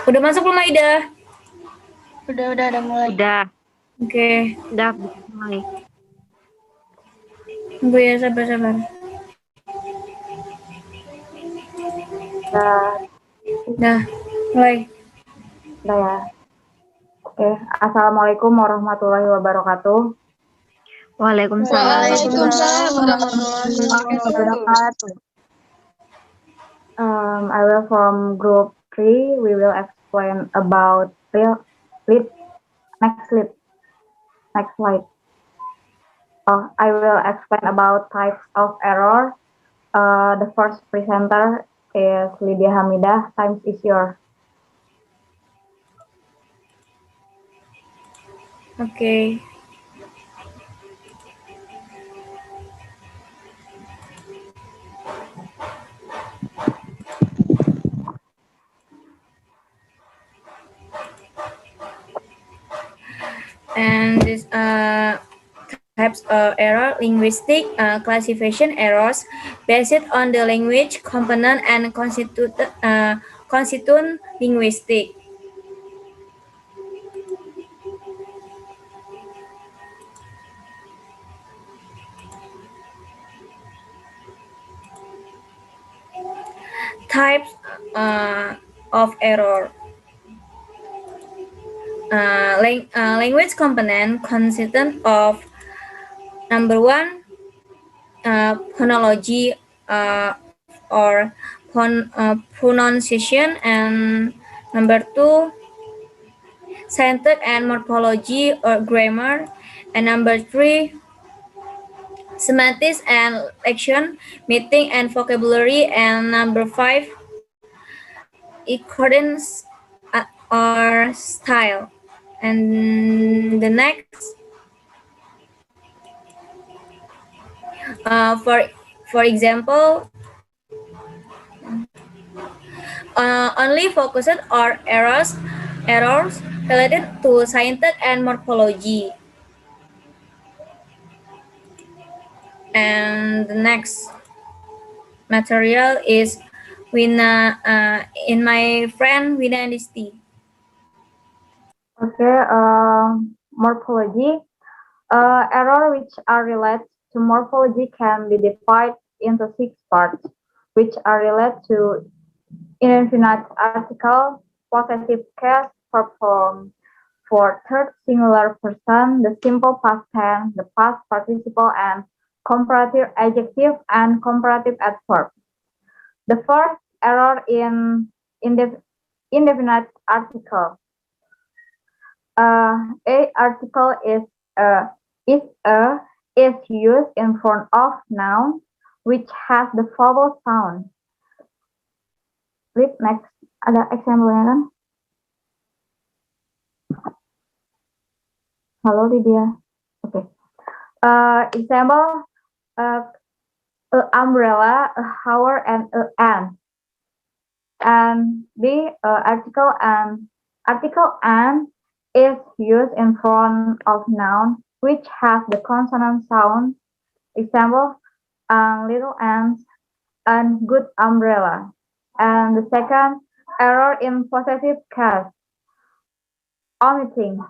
Udah masuk belum, Aida? Udah mulai. Udah. Oke. Udah mulai. Tunggu ya, sabar. Udah, mulai. Udah ya. Oke, Assalamualaikum warahmatullahi wabarakatuh. Waalaikumsalam. I will from group 3. We will explain about next slide. I will explain about types of error. The first presenter is Lydia Hamidah. Time is yours. Okay. And this types of error, linguistic classification errors based on the language component and constituent linguistic. Types of error. Language component consistent of number one, phonology or pronunciation, and number two, syntax and morphology or grammar, and number three, semantics and action, meaning and vocabulary, and number five, accordance or style. And the next, for example, only focused on errors related to syntax and morphology. And the next material is Wina, in my friend Wina and Disti. Okay, morphology. Error which are related to morphology can be divided into 6 parts, which are related to indefinite article, possessive case, verb form for third singular person, the simple past tense, the past participle, and comparative adjective and comparative adverb. The first error in indefinite article. A article is used in front of noun which has the vowel sound. Read next. Ada example-nya kan? Halo Lydia. Okay. Example, a umbrella, a hour, and a an. And the article and is used in front of noun which has the consonant sound. Example, little ants and good umbrella. And the second error in possessive case, omitting.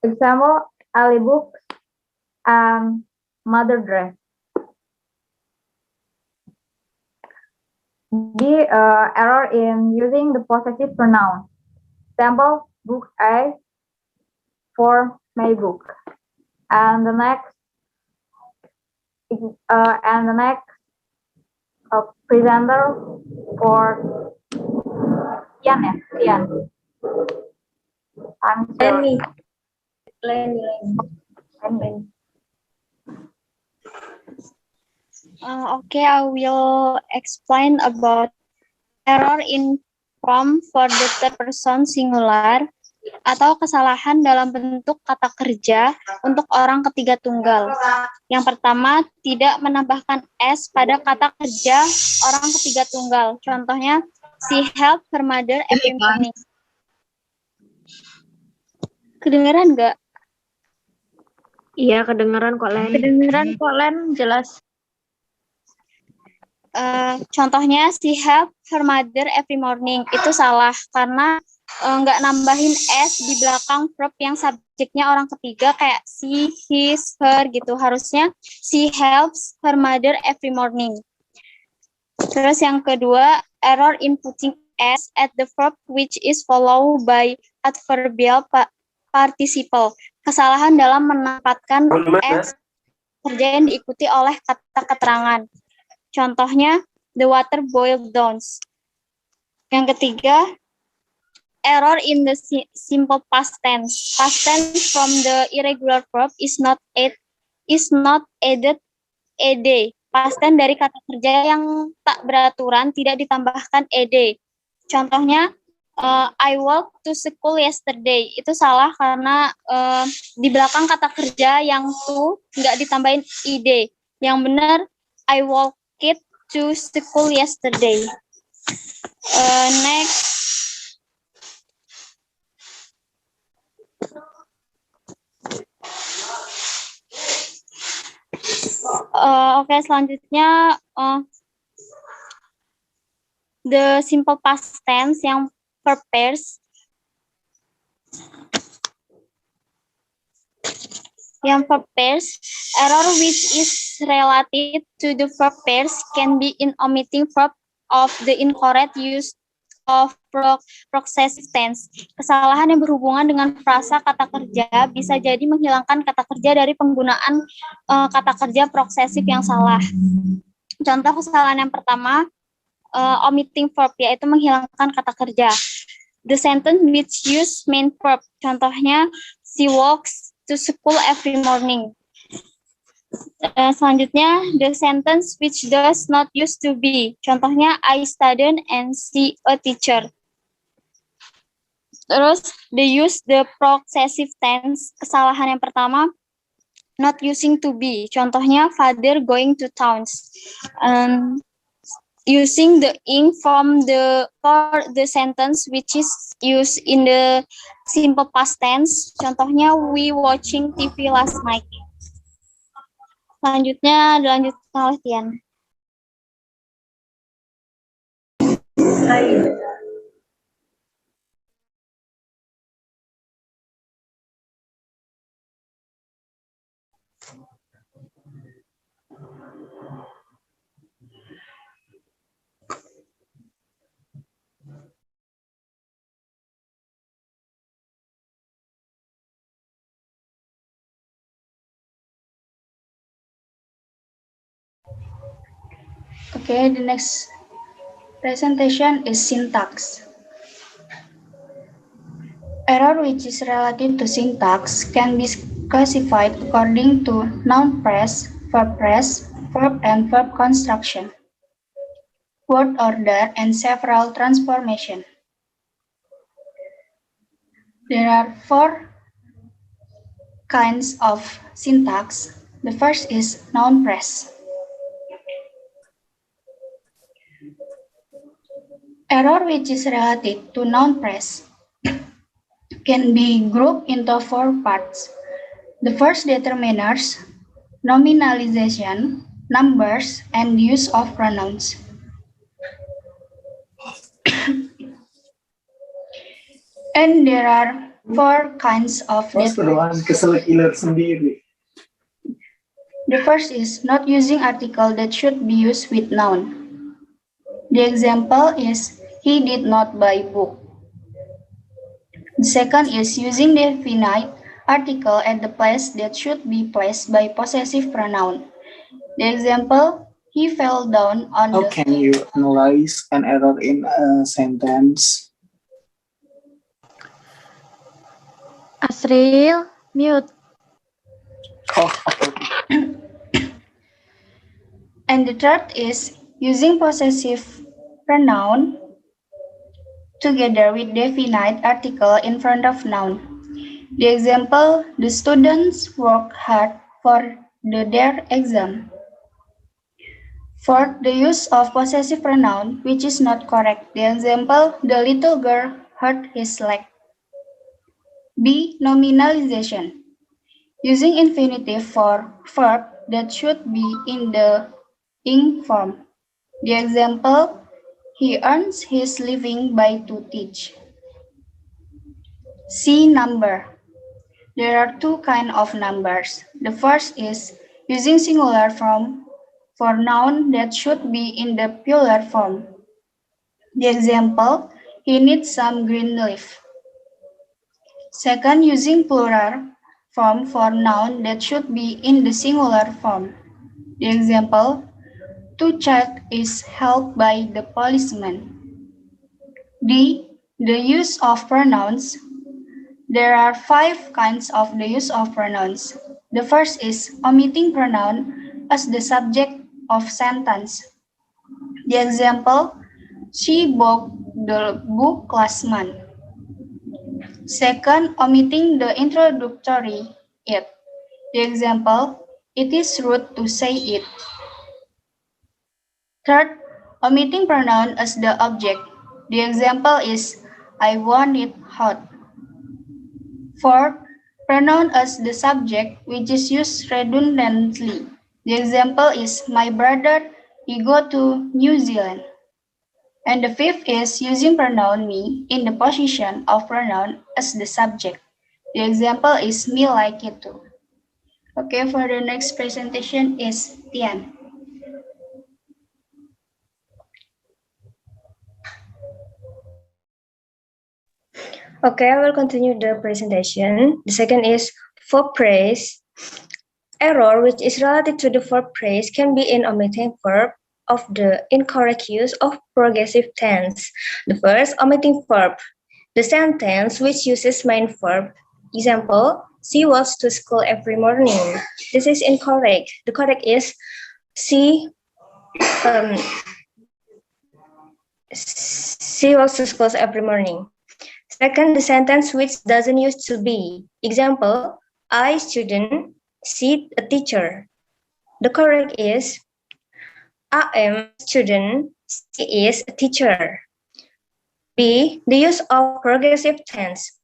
Example, Ali books and mother dress. The error in using the possessive pronoun. Example, book A for my book. And the next presenter for Tian. Lenny. Okay, I will explain about error in form for the third person singular atau kesalahan dalam bentuk kata kerja untuk orang ketiga tunggal. Yang pertama, tidak menambahkan S pada kata kerja orang ketiga tunggal. Contohnya, she helped her mother every morning. Kedengeran nggak? Iya, kedengeran kok, Len. Kedengeran kok, Len, jelas. Contohnya, she help her mother every morning. Itu salah karena nggak nambahin s di belakang verb yang subjeknya orang ketiga kayak she, his, her gitu. Harusnya she helps her mother every morning. Terus yang kedua, error in putting s at the verb which is followed by adverbial participle. Kesalahan dalam menempatkan s kerja yang diikuti oleh kata keterangan. Contohnya, the water boiled down. Yang ketiga, error in the simple past tense. Past tense from the irregular verb is not added ed. Past tense dari kata kerja yang tak beraturan tidak ditambahkan ed. Contohnya, I walked to school yesterday. Itu salah karena di belakang kata kerja yang to nggak ditambahin id. Yang benar, I walked to school yesterday. Next. Oke, selanjutnya the simple past tense yang verb pairs. Yang verb pairs, error which is related to the verb pairs can be in omitting verb of the incorrect use of possessive tense. Kesalahan yang berhubungan dengan frasa kata kerja bisa jadi menghilangkan kata kerja dari penggunaan kata kerja possessive yang salah. Contoh kesalahan yang pertama, omitting verb, yaitu menghilangkan kata kerja. The sentence which use main verb, contohnya, she walks to school every morning. Selanjutnya, the sentence which does not use to be. Contohnya, I studied and see a teacher. Terus, the possessive tense. Kesalahan yang pertama, not using to be. Contohnya, father going to towns. Using the ing from for the sentence which is used in the simple past tense. Contohnya, we watching TV last night. Selanjutnya dilanjutkan oleh Tian. Okay, the next presentation is syntax. Error which is related to syntax can be classified according to noun phrase, verb, and verb construction, word order, and several transformations. There are 4 kinds of syntax. The first is noun phrase. Error which is related to noun phrase can be grouped into 4 parts. The first determiners, nominalization, numbers, and use of pronouns. And there are 4 kinds of determiners. The first is not using article that should be used with noun. The example is, he did not buy book. The second is using the definite article at the place that should be placed by possessive pronoun. The example, he fell down on How can you analyze an error in a sentence? Asril, mute. Oh, okay. And the third is using possessive pronoun together with definite article in front of noun. The example, the students work hard for their exam. Fourth, the use of possessive pronoun, which is not correct. The example, the little girl hurt his leg. B, nominalization. Using infinitive for verb that should be in the ing form. The example, he earns his living by to teach. C. Number. There are two kinds of numbers. The first is using singular form for noun that should be in the plural form. The example, he needs some green leaf. Second, using plural form for noun that should be in the singular form. The example, to check is held by the policeman. D. The use of pronouns. There are 5 kinds of the use of pronouns. The first is omitting pronoun as the subject of sentence. The example, she bought the book last month. Second, omitting the introductory it. The example, it is rude to say it. Third, omitting pronoun as the object. The example is, I want it hot. Fourth, pronoun as the subject, which is used redundantly. The example is, my brother, he go to New Zealand. And the fifth is using pronoun me in the position of pronoun as the subject. The example is, me like it too. Okay, for the next presentation is Tian. Okay, I will continue the presentation. The second is verb phrase. Error which is related to the verb phrase can be in omitting verb of the incorrect use of progressive tense. The first, omitting verb. The sentence which uses main verb. Example, she walks to school every morning. This is incorrect. The correct is she walks to school every morning. Second, the sentence which doesn't use to be. Example, I student, she a teacher. The correct is I am student, she is a teacher. B, the use of progressive tense.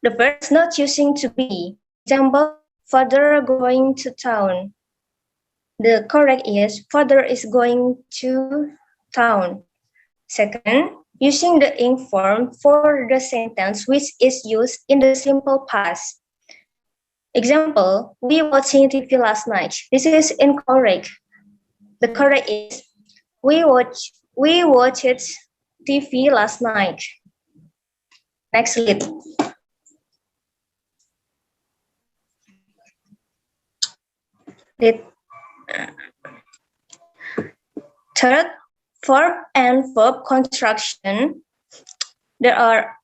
The first, not using to be. Example, father going to town. The correct is father is going to town. Second, using the ing form for the sentence which is used in the simple past. Example, we watching TV last night. This is incorrect. The correct is we watched TV last night. Next slide. Third, verb and verb construction. There are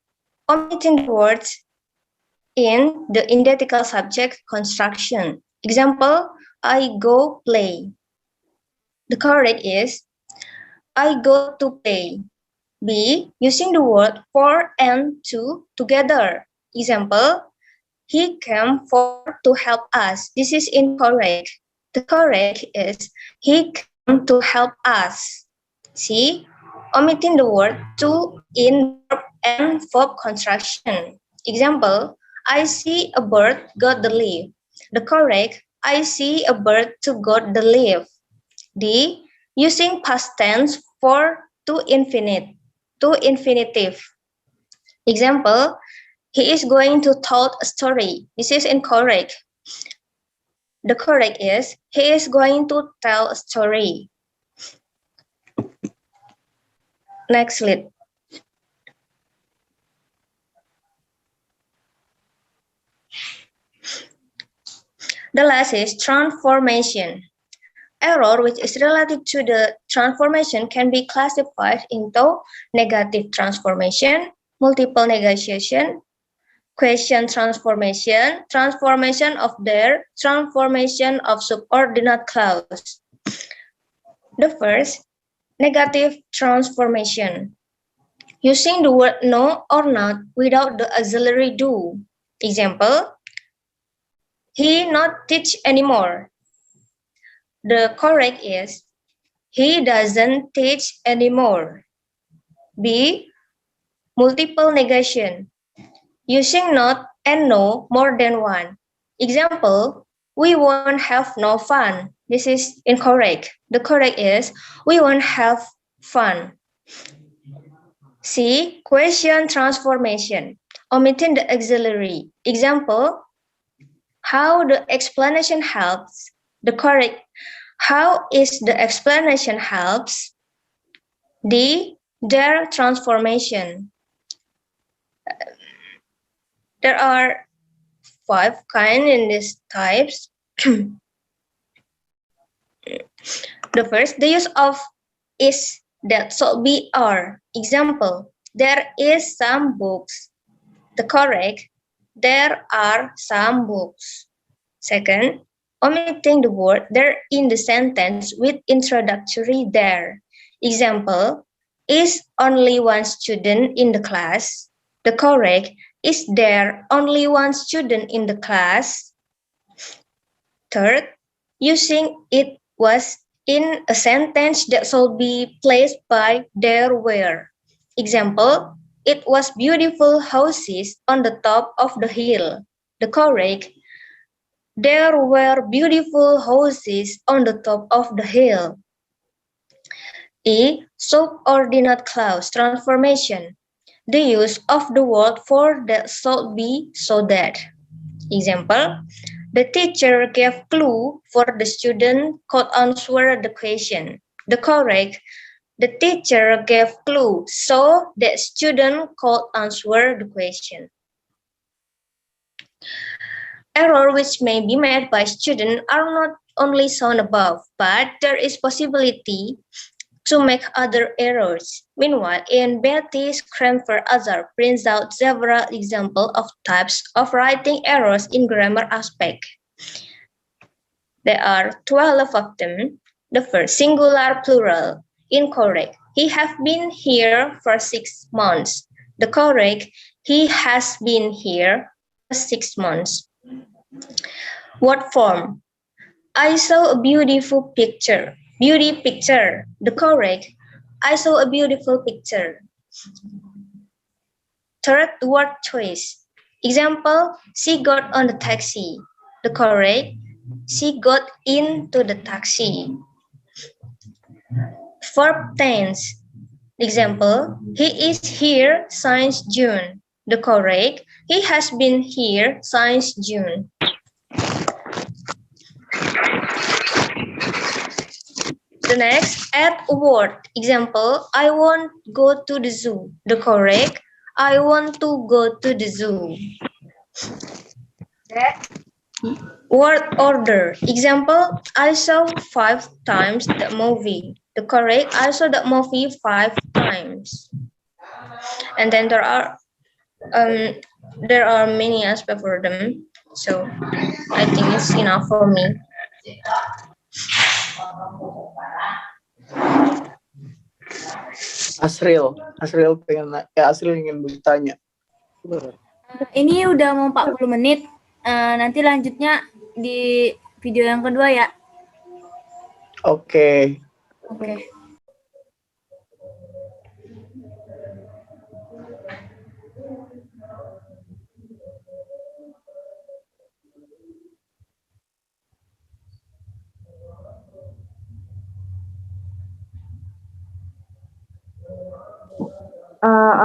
omitting the words in the identical subject construction. Example, I go play. The correct is I go to play. B, using the word for and to together. Example, he came for to help us. This is incorrect. The correct is he came to help us. C, omitting the word to in verb and verb construction. Example, I see a bird got the leaf. The correct, I see a bird to got the leaf. D, using past tense for to infinitive. Example, he is going to tell a story. This is incorrect. The correct is he is going to tell a story. Next slide. The last is transformation. Error which is related to the transformation can be classified into negative transformation, multiple negation, question transformation, transformation of there, transformation of subordinate clause. The first, negative transformation. Using the word no or not without the auxiliary do. Example, he not teach anymore. The correct is, he doesn't teach anymore. B, multiple negation. Using not and no more than one. Example, we won't have no fun. This is incorrect. The correct is we won't have fun. C. Question transformation. Omitting the auxiliary. Example, how the explanation helps. The correct, how is the explanation helps? D. Their transformation. There are 5 kinds in these types. The first, the use of is that should be are. Example, there is some books. The correct, there are some books. Second, omitting the word there in the sentence with introductory there. Example, is only one student in the class? The correct, is there only one student in the class? Third, using it was in a sentence that should be placed by there were. Example, it was beautiful houses on the top of the hill. The correct, there were beautiful houses on the top of the hill. E. Subordinate clause transformation. The use of the word for that should be so that. Example, the teacher gave clue for the student could answer the question. The correct, the teacher gave clue so that student could answer the question. Error which may be made by student are not only shown above, but there is possibility to make other errors. Meanwhile, in Betty's Cranford Azar prints out several examples of types of writing errors in grammar aspect. There are 12 of them. The first, singular plural, incorrect. He have been here for 6 months. The correct, he has been here for 6 months. Word form, I saw a beautiful picture. Beauty picture. The correct, I saw a beautiful picture. Third word choice. Example, she got on the taxi. The correct, she got into the taxi. Verb tense. Example, he is here since June. The correct, he has been here since June. The next, add a word. Example, I want to go to the zoo. The correct, I want to go to the zoo. Word order. Example, I saw 5 times the movie. The correct, I saw the movie 5 times. And then there are many aspects for them. So I think it's enough for me. Asril ingin bertanya. Ini udah mau 40 menit. Nanti lanjutnya di video yang kedua ya. Oke. Oke.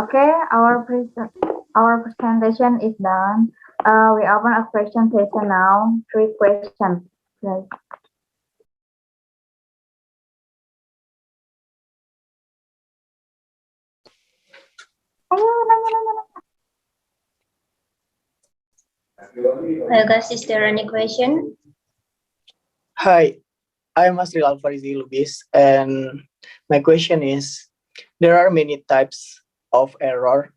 Okay, our presentation is done. We open a question session now. 3 questions, please. Ayo, nanya. Hi guys, is there any question? Hi, I'm Asril Alfarizi Lubis, and my question is, there are many types of error.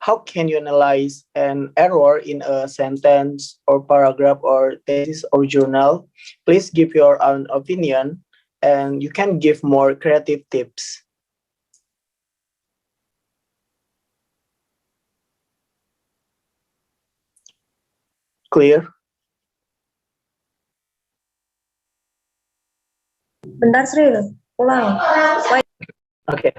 How can you analyze an error in a sentence or paragraph or thesis or journal? Please give your own opinion, and you can give more creative tips. Clear? Bentar Sril, ulang. Okay.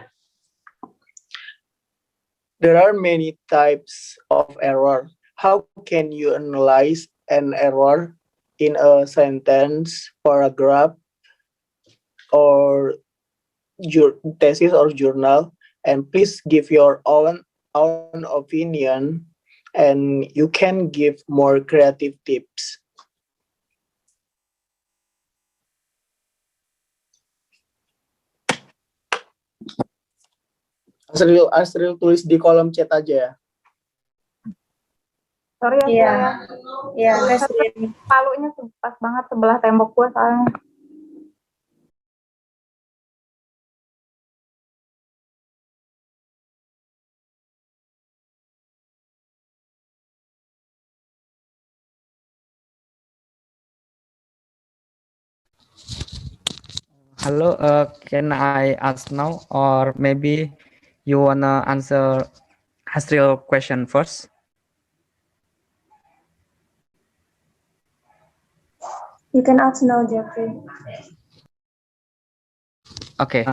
There are many types of error. How can you analyze an error in a sentence, paragraph, or your thesis or journal, and please give your own opinion, and you can give more creative tips. Asril tulis di kolom chat aja ya. Sorry ya, Iya. Sil, Ya, ya. Asri. Palunya pas banget sebelah tembok gua soalnya. Hello, can I ask now, or maybe you wanna answer Hasril question first? You can ask now, Jeffrey. Okay,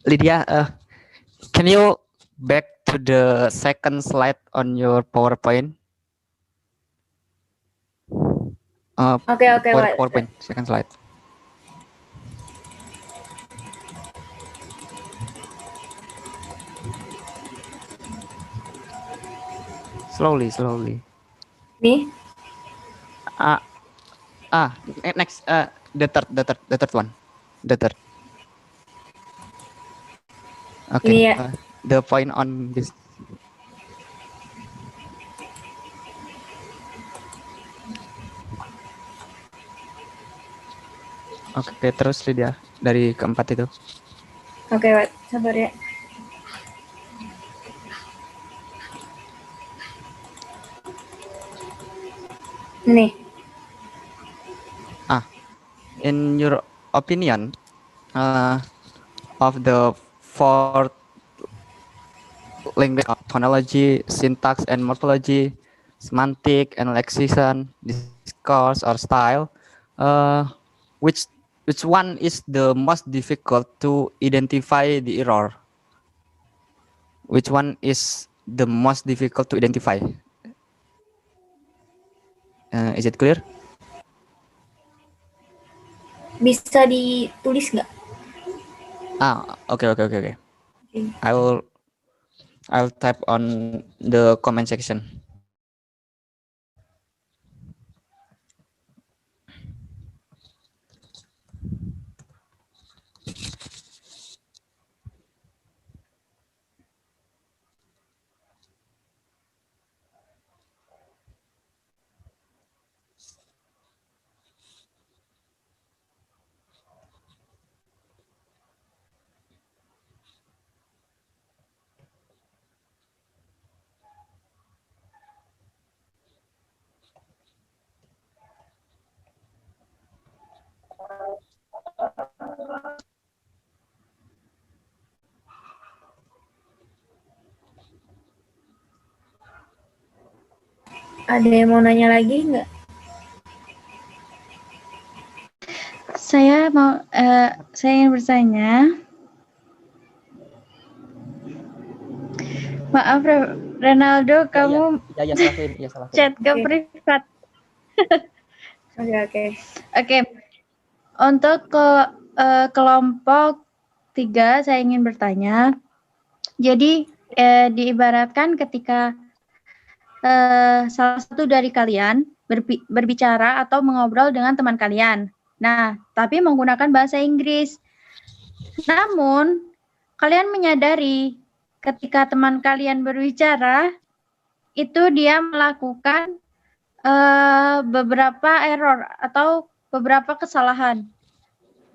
Lydia, can you back to the second slide on your PowerPoint? Oke, Pak. PowerPoint, second slide. Slowly. Nih. Next, the third one, the third. Okay, Ini ya. the point on this. Oke, terus Lydia dari keempat itu. Oke, Pak. Sabar ya. Nih. In your opinion, of the four language of phonology, syntax, and morphology, semantic, and lexical, discourse, or style, which one is the most difficult to identify the error? Which one is the most difficult to identify? Is it clear? Bisa ditulis nggak? Okay. Okay. I'll type on the comment section. Ada yang mau nanya lagi nggak? Saya ingin bertanya. Maaf, Ronaldo, kamu Ya, salah. chat ke privat. Oke. Oke. Untuk kelompok 3, saya ingin bertanya. Jadi, diibaratkan ketika salah satu dari kalian berbicara atau mengobrol dengan teman kalian. Nah, tapi menggunakan bahasa Inggris. Namun, kalian menyadari ketika teman kalian berbicara, itu dia melakukan beberapa error atau beberapa kesalahan.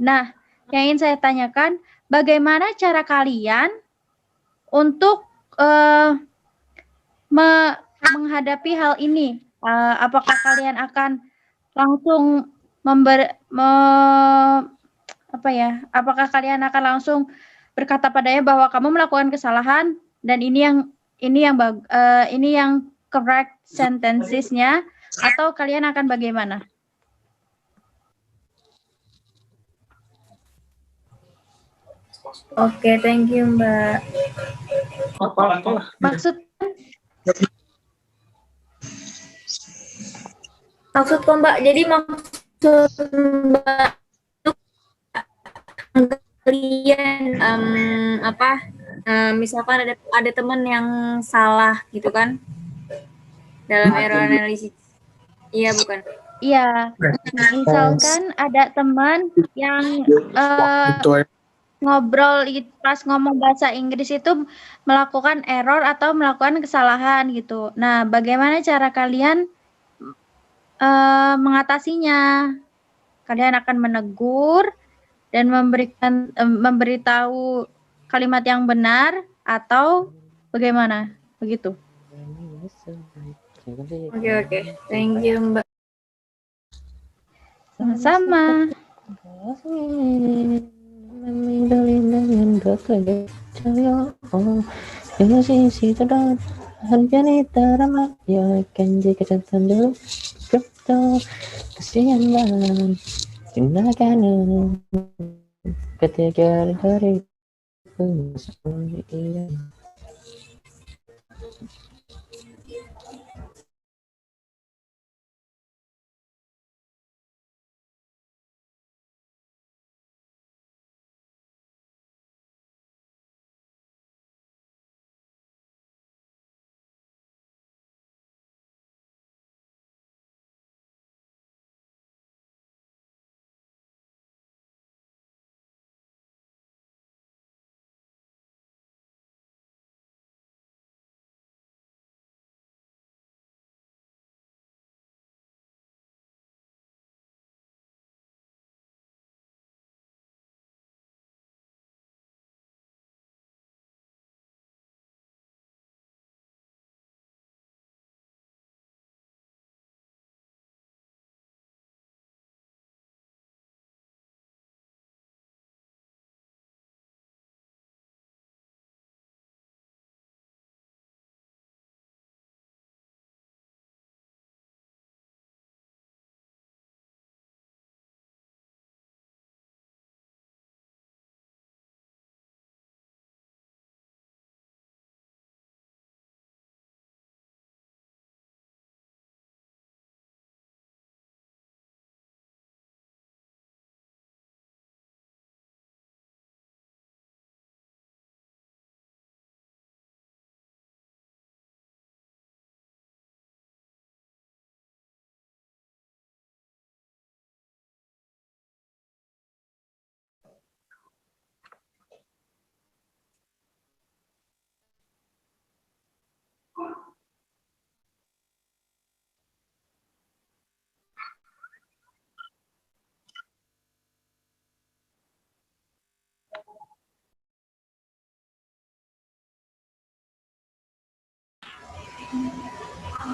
Nah, yang ingin saya tanyakan, bagaimana cara kalian untuk menghadapi hal ini? Apakah kalian akan langsung apakah kalian akan langsung berkata padanya bahwa kamu melakukan kesalahan dan ini yang correct sentences-nya, atau kalian akan bagaimana? Oke, thank you, Mbak. Maksud kok, Mbak, jadi maksud Mbak kalian misalkan ada teman yang salah gitu kan dalam error analisis. Iya bukan? Iya, misalkan ada teman yang ngobrol pas ngomong bahasa Inggris itu melakukan error atau melakukan kesalahan gitu. Nah, bagaimana cara kalian mengatasinya? Kalian akan menegur dan memberitahu kalimat yang benar atau bagaimana? Begitu. Oke. Thank you, Mbak. Sama-sama.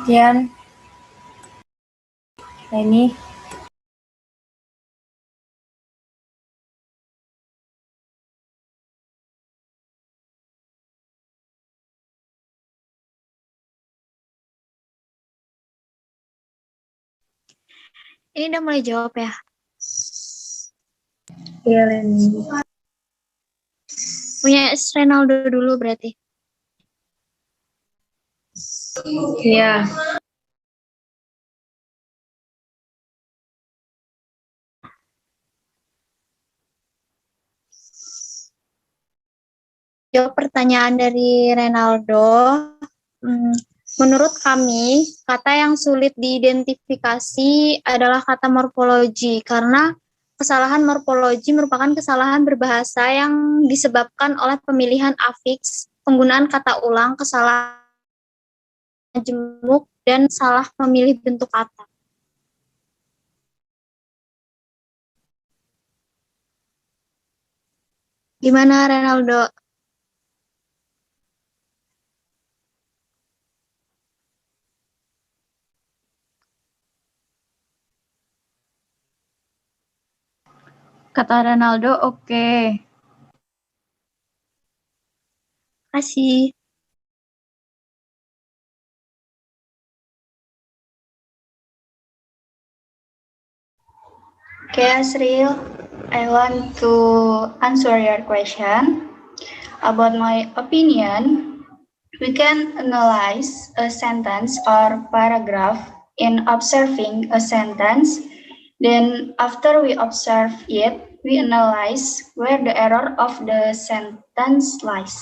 Dian. Ini. Ini udah mulai jawab ya? Iya, Leni. Punya Renaldo dulu berarti. Iya. Jawab pertanyaan dari Renaldo. Menurut kami, kata yang sulit diidentifikasi adalah kata morfologi, karena kesalahan morfologi merupakan kesalahan berbahasa yang disebabkan oleh pemilihan afiks, penggunaan kata ulang, kesalahan jemuk, dan salah memilih bentuk kata. Gimana, Renaldo? Kata Renaldo, oke. Kasih. Okay, Asril, I want to answer your question. About my opinion, we can analyze a sentence or paragraph in observing a sentence. Then after we observe it, we analyze where the error of the sentence lies.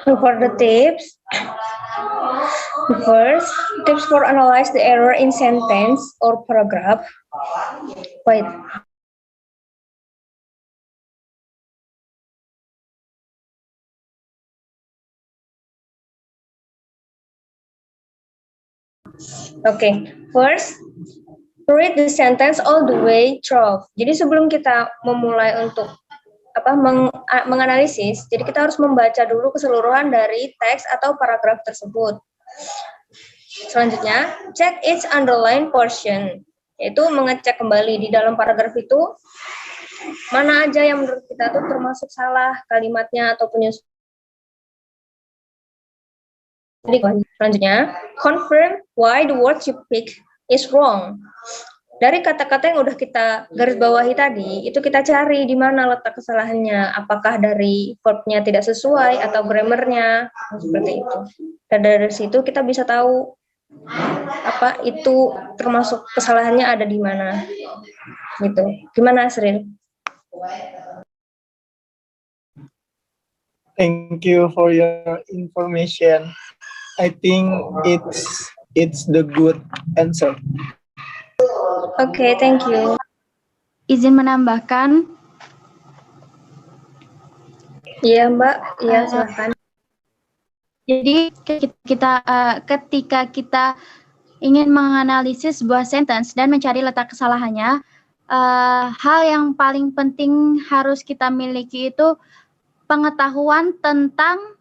So for the tips, first, tips for analyze the error in sentence or paragraph. Wait. Okay, first, read the sentence all the way through. Jadi sebelum kita memulai untuk menganalisis, jadi kita harus membaca dulu keseluruhan dari teks atau paragraf tersebut. Selanjutnya, check each underline portion, yaitu mengecek kembali di dalam paragraf itu mana aja yang menurut kita tuh termasuk salah kalimatnya atau penyusunan. Selanjutnya, confirm why the word you pick is wrong. Dari kata-kata yang udah kita garis bawahi tadi, itu kita cari di mana letak kesalahannya. Apakah dari verb-nya tidak sesuai atau grammar-nya, seperti itu. Dan dari situ kita bisa tahu apa itu termasuk kesalahannya ada di mana. Gitu. Gimana, Asril? Thank you for your information. I think it's the good answer. Oke, thank you. Izin menambahkan. Iya, Mbak. Iya, silakan. Jadi ketika kita ingin menganalisis sebuah sentence dan mencari letak kesalahannya, hal yang paling penting harus kita miliki itu pengetahuan tentang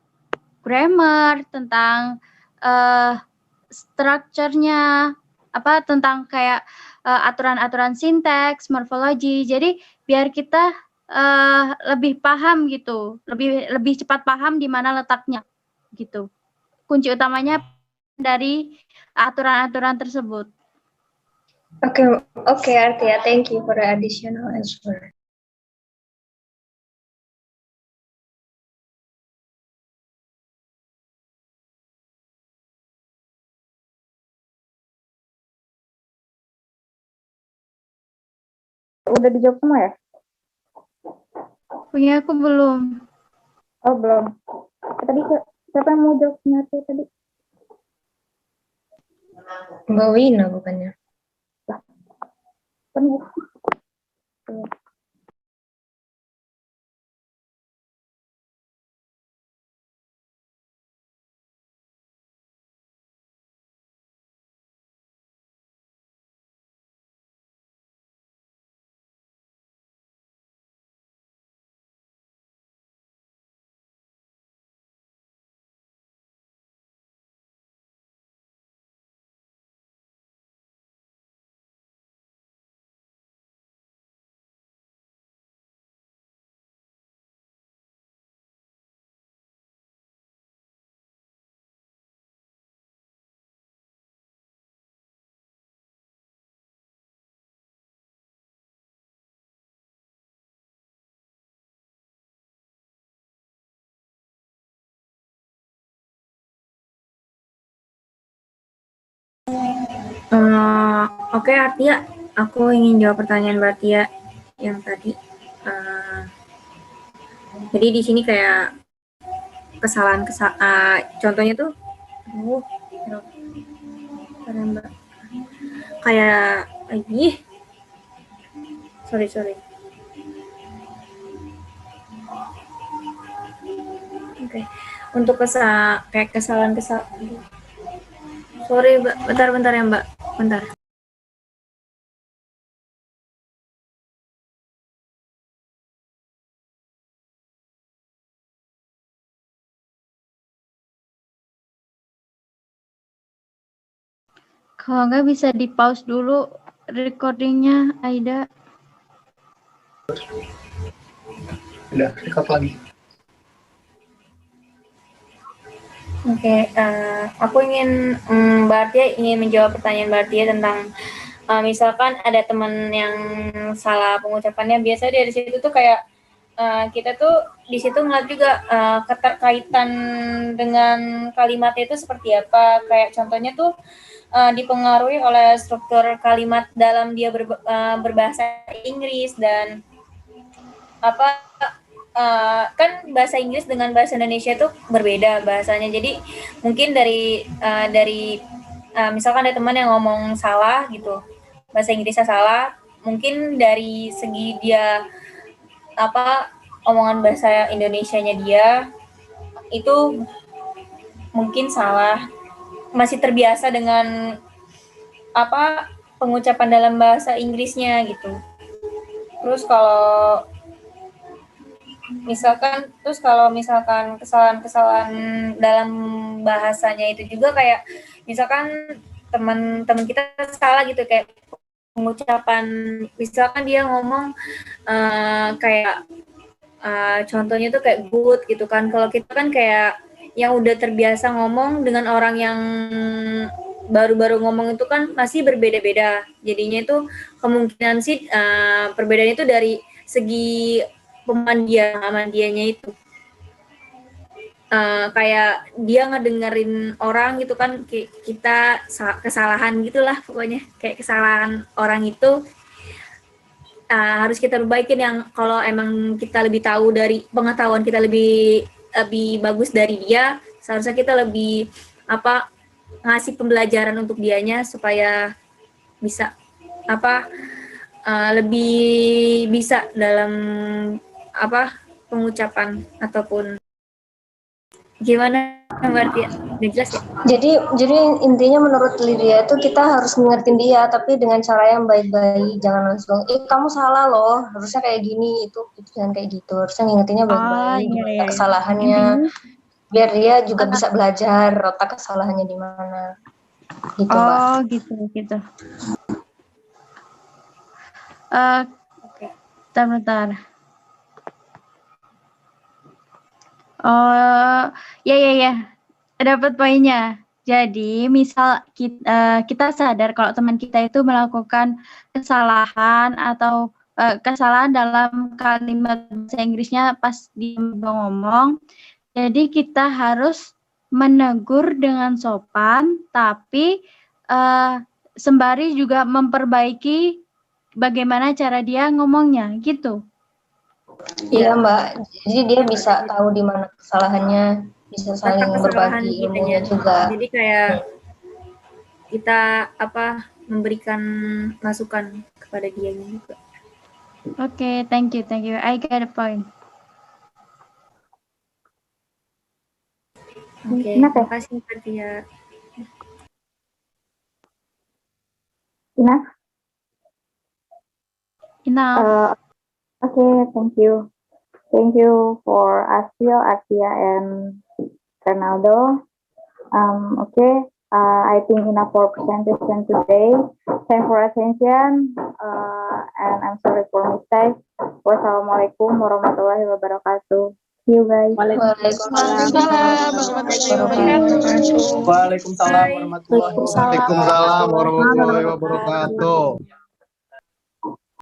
grammar, tentang strukturnya, tentang kayak aturan-aturan sinteks, morfologi. Jadi biar kita lebih paham gitu, lebih cepat paham di mana letaknya gitu. Kunci utamanya dari aturan-aturan tersebut. Oke, Artia, thank you for the additional answer. Udah dijawab semua ya? Punya aku belum. Oh, belum. Tadi siapa yang mau jawab satu tadi? Mbak Wina bukannya? Kan Oke, Artia, aku ingin jawab pertanyaan Mbak Tia yang tadi. Jadi di sini kayak kesalahan contohnya tuh, Mbak, kayak sorry. Oke, untuk kayak kesalahan. Sorry, Mbak. Bentar ya, Mbak. Bentar. Kalau nggak bisa di pause dulu recordingnya, Aida. Udah, record lagi. Oke, aku ingin Mbak Artia ingin menjawab pertanyaan Mbak Artia tentang misalkan ada teman yang salah pengucapannya. Biasanya dari situ tuh kayak kita tuh di situ ngeliat juga keterkaitan dengan kalimatnya itu seperti apa. Kayak contohnya tuh dipengaruhi oleh struktur kalimat dalam dia berbahasa Inggris dan kan bahasa Inggris dengan bahasa Indonesia itu berbeda bahasanya. Jadi mungkin dari misalkan ada teman yang ngomong salah gitu, bahasa Inggrisnya salah, mungkin dari segi dia omongan bahasa Indonesianya dia itu mungkin salah, masih terbiasa dengan pengucapan dalam bahasa Inggrisnya gitu. Terus kalau misalkan kesalahan dalam bahasanya itu juga kayak misalkan teman-teman kita salah gitu, kayak pengucapan, misalkan dia ngomong kayak contohnya tuh kayak good gitu kan. Kalau kita kan kayak yang udah terbiasa ngomong dengan orang yang baru-baru ngomong itu kan masih berbeda-beda. Jadinya itu kemungkinan sih perbedaannya itu dari segi pemandiannya itu. Kayak dia ngedengerin orang gitu kan, kita kesalahan gitulah pokoknya, kayak kesalahan orang itu harus kita perbaikin. Yang kalau emang kita lebih tahu, dari pengetahuan kita lebih bagus dari dia, seharusnya kita lebih ngasih pembelajaran untuk dianya supaya bisa lebih bisa dalam pengucapan ataupun gimana, berarti udah jelas ya? Jadi intinya menurut Lydia itu kita harus ngingetin dia, tapi dengan cara yang baik-baik, jangan langsung, kamu salah loh, harusnya kayak gini, itu jangan kayak gitu, harusnya ngingetinnya baik-baik, gimana kesalahannya, biar dia juga bisa belajar otak kesalahannya di mana, gitu Mbak. Gitu. Bentar. Ya. Dapat poinnya. Jadi, misal kita sadar kalau teman kita itu melakukan kesalahan atau kesalahan dalam kalimat bahasa Inggrisnya pas dia ngomong. Jadi, kita harus menegur dengan sopan, tapi sembari juga memperbaiki bagaimana cara dia ngomongnya, gitu. Iya Mbak, jadi dia bisa tahu di mana kesalahannya, bisa saling berbagi ilmunya juga. Jadi kayak kita memberikan masukan kepada dia juga. Oke, thank you. I get a point. Oke, terima kasih Fatia. Enough. Okay, thank you. Thank you for Asil, Atia, and Ronaldo. Okay, I think enough for presentation today. Thanks for attention, and I'm sorry for mistake. Wassalamualaikum warahmatullahi wabarakatuh. See you guys. Waalaikumsalam warahmatullahi wabarakatuh. Waalaikumsalam warahmatullahi wabarakatuh.